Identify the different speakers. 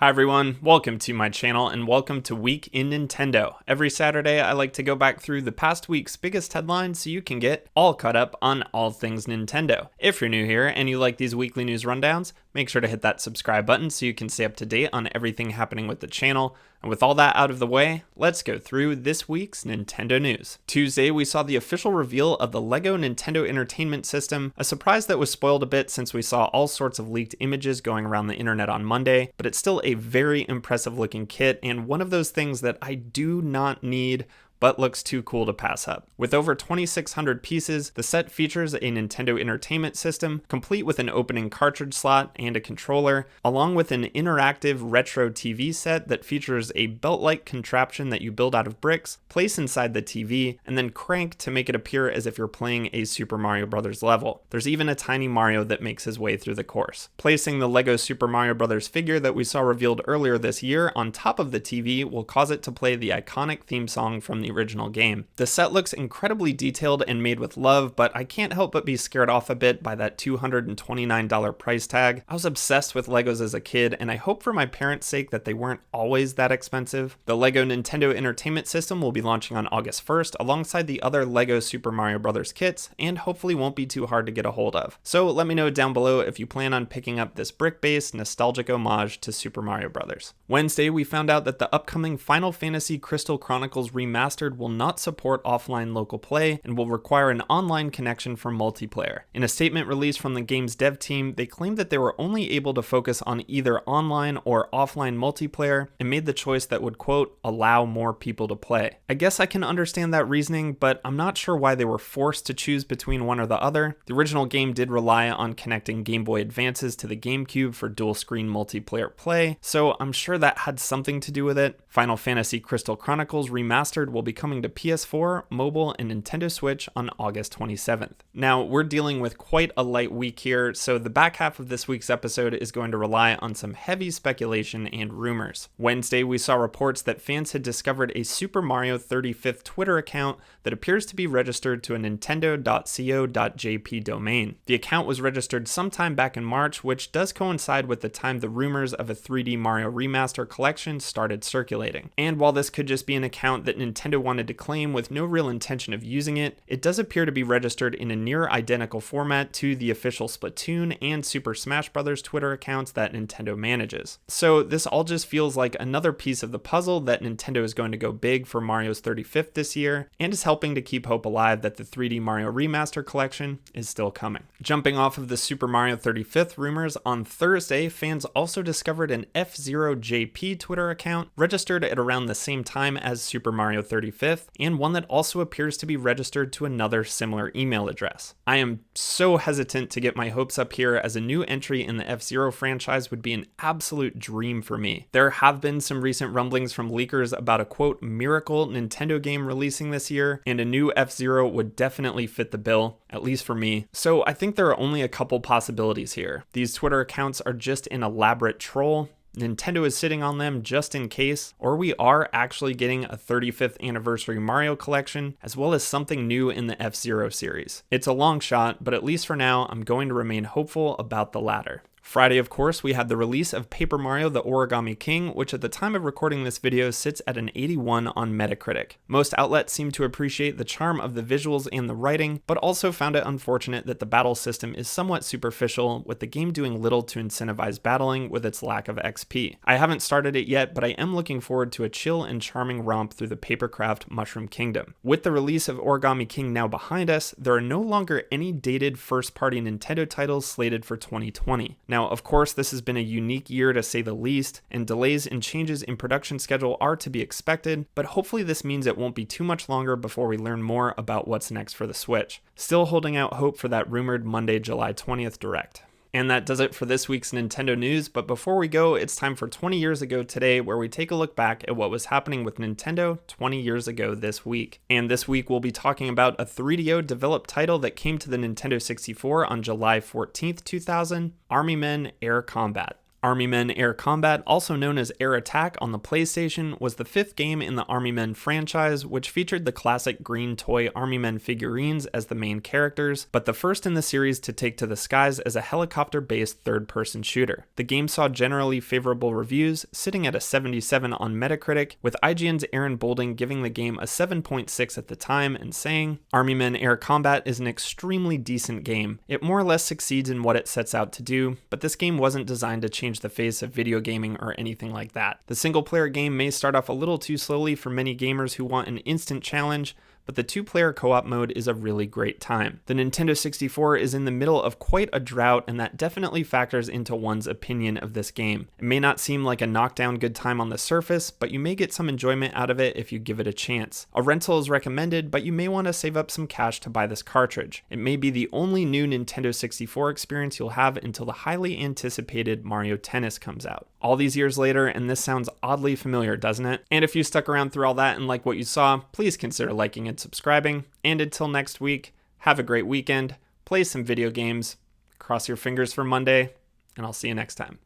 Speaker 1: Hi everyone, welcome to my channel and welcome to Week in Nintendo. Every Saturday I like to go back through the past week's biggest headlines so you can get all caught up on all things Nintendo. If you're new here and you like these weekly news rundowns, make sure to hit that subscribe button so you can stay up to date on everything happening with the channel. And with all that out of the way, let's go through this week's Nintendo news. Tuesday, we saw the official reveal of the LEGO Nintendo Entertainment System, a surprise that was spoiled a bit since we saw all sorts of leaked images going around the internet on Monday, but it's still a very impressive looking kit and one of those things that I do not need but looks too cool to pass up. With over 2,600 pieces, the set features a Nintendo Entertainment System, complete with an opening cartridge slot and a controller, along with an interactive retro TV set that features a belt-like contraption that you build out of bricks, place inside the TV, and then crank to make it appear as if you're playing a Super Mario Bros. Level. There's even a tiny Mario that makes his way through the course. Placing the LEGO Super Mario Bros. Figure that we saw revealed earlier this year on top of the TV will cause it to play the iconic theme song from the original game. The set looks incredibly detailed and made with love, but I can't help but be scared off a bit by that $229 price tag. I was obsessed with Legos as a kid, and I hope for my parents' sake that they weren't always that expensive. The LEGO Nintendo Entertainment System will be launching on August 1st alongside the other LEGO Super Mario Bros. Kits, and hopefully won't be too hard to get a hold of. So let me know down below if you plan on picking up this brick-based nostalgic homage to Super Mario Bros. Wednesday, we found out that the upcoming Final Fantasy Crystal Chronicles Remastered will not support offline local play and will require an online connection for multiplayer. In a statement released from the game's dev team, they claimed that they were only able to focus on either online or offline multiplayer and made the choice that would, quote, allow more people to play. I guess I can understand that reasoning, but I'm not sure why they were forced to choose between one or the other. The original game did rely on connecting Game Boy Advances to the GameCube for dual screen multiplayer play, so I'm sure that had something to do with it. Final Fantasy Crystal Chronicles Remastered will be coming to PS4, mobile, and Nintendo Switch on August 27th. Now, we're dealing with quite a light week here, so the back half of this week's episode is going to rely on some heavy speculation and rumors. Wednesday, we saw reports that fans had discovered a Super Mario 35th Twitter account that appears to be registered to a nintendo.co.jp domain. The account was registered sometime back in March, which does coincide with the time the rumors of a 3D Mario Remaster collection started circulating. And while this could just be an account that Nintendo wanted to claim with no real intention of using it, it does appear to be registered in a near identical format to the official Splatoon and Super Smash Bros. Twitter accounts that Nintendo manages. So this all just feels like another piece of the puzzle that Nintendo is going to go big for Mario's 35th this year, and is helping to keep hope alive that the 3D Mario Remaster collection is still coming. Jumping off of the Super Mario 35th rumors, on Thursday, fans also discovered an FZero JP Twitter account registered at around the same time as Super Mario 35th, and one that also appears to be registered to another similar email address. I am so hesitant to get my hopes up here, as a new entry in the FZero franchise would be an absolute dream for me. There have been some recent rumblings from leakers about a, quote, miracle Nintendo game releasing this year, and a new FZero would definitely fit the bill, at least for me. So I think there are only a couple possibilities here. These Twitter accounts are just an elaborate troll, Nintendo is sitting on them just in case, or we are actually getting a 35th anniversary Mario collection, as well as something new in the FZero series. It's a long shot, but at least for now, I'm going to remain hopeful about the latter. Friday, of course, we had the release of Paper Mario: The Origami King, which at the time of recording this video sits at an 81 on Metacritic. Most outlets seem to appreciate the charm of the visuals and the writing, but also found it unfortunate that the battle system is somewhat superficial, with the game doing little to incentivize battling with its lack of XP. I haven't started it yet, but I am looking forward to a chill and charming romp through the Papercraft Mushroom Kingdom. With the release of Origami King now behind us, there are no longer any dated first-party Nintendo titles slated for 2020. Now, of course, this has been a unique year to say the least, and delays and changes in production schedule are to be expected, but hopefully this means it won't be too much longer before we learn more about what's next for the Switch. Still holding out hope for that rumored Monday, July 20th direct. And that does it for this week's Nintendo news, but before we go, it's time for 20 years ago today, where we take a look back at what was happening with Nintendo 20 years ago this week. And this week we'll be talking about a 3DO developed title that came to the Nintendo 64 on July 14th, 2000, Army Men Air Combat. Army Men Air Combat, also known as Air Attack on the PlayStation, was the 5th game in the Army Men franchise, which featured the classic green toy Army Men figurines as the main characters, but the first in the series to take to the skies as a helicopter-based third-person shooter. The game saw generally favorable reviews, sitting at a 77 on Metacritic, with IGN's Aaron Boulding giving the game a 7.6 at the time and saying, "Army Men Air Combat is an extremely decent game. It more or less succeeds in what it sets out to do, but this game wasn't designed to change the face of video gaming or anything like that. The single-player game may start off a little too slowly for many gamers who want an instant challenge, but the 2-player co-op mode is a really great time. The Nintendo 64 is in the middle of quite a drought, and that definitely factors into one's opinion of this game. It may not seem like a knockdown good time on the surface, but you may get some enjoyment out of it if you give it a chance. A rental is recommended, but you may want to save up some cash to buy this cartridge. It may be the only new Nintendo 64 experience you'll have until the highly anticipated Mario Tennis comes out." All these years later, and this sounds oddly familiar, doesn't it? And if you stuck around through all that and like what you saw, please consider liking and subscribing. And until next week, have a great weekend, play some video games, cross your fingers for Monday, and I'll see you next time.